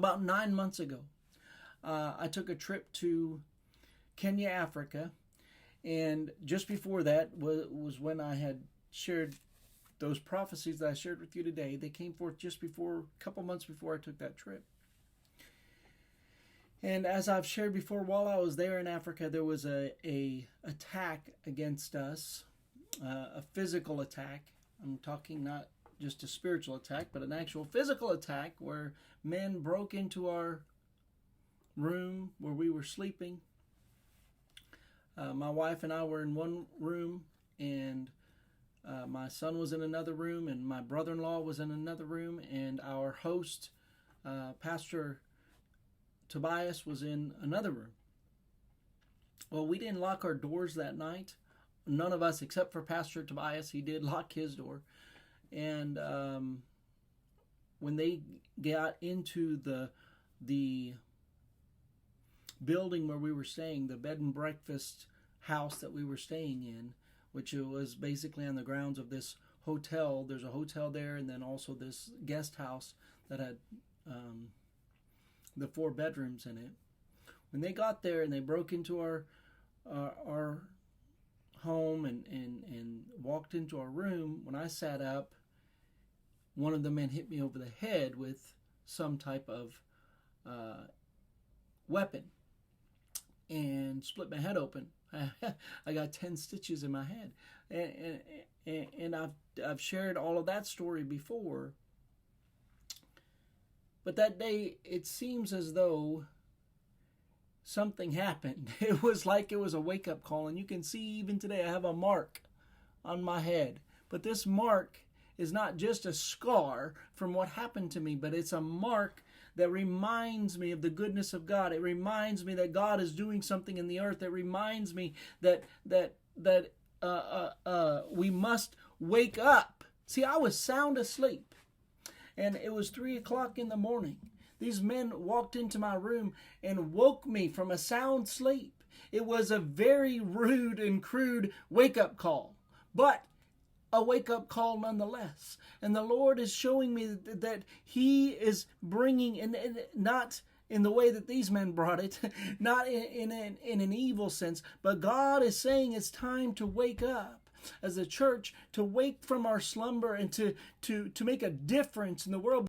about 9 months ago, I took a trip to Kenya, Africa, and just before that was when I had shared those prophecies that I shared with you today. They came forth just before, a couple months before I took that trip. And as I've shared before, while I was there in Africa, there was a attack against us, a physical attack. I'm talking not just a spiritual attack, but an actual physical attack where men broke into our room where we were sleeping. My wife and I were in one room, and my son was in another room, and my brother-in-law was in another room, and our host, Pastor Tobias, was in another room. Well, we didn't lock our doors that night. None of us, except for Pastor Tobias. He did lock his door. And when they got into the building where we were staying, the bed and breakfast house that we were staying in, which was basically on the grounds of this hotel. There's a hotel there, and then also this guest house that had the 4 bedrooms in it. When they got there and they broke into our home and walked into our room, when I sat up, one of the men hit me over the head with some type of weapon and split my head open. I got 10 stitches in my head, and I've shared all of that story before. But that day, it seems as though something happened. It was like it was a wake-up call. And you can see even today I have a mark on my head. But this mark is not just a scar from what happened to me, but it's a mark that reminds me of the goodness of God. It reminds me that God is doing something in the earth. It reminds me that we must wake up. See, I was sound asleep, and it was 3 o'clock in the morning. These men walked into my room and woke me from a sound sleep. It was a very rude and crude wake-up call, but a wake-up call nonetheless. And the Lord is showing me that He is bringing, and not in the way that these men brought it, not in an evil sense, but God is saying it's time to wake up as a church, to wake from our slumber and to make a difference in the world.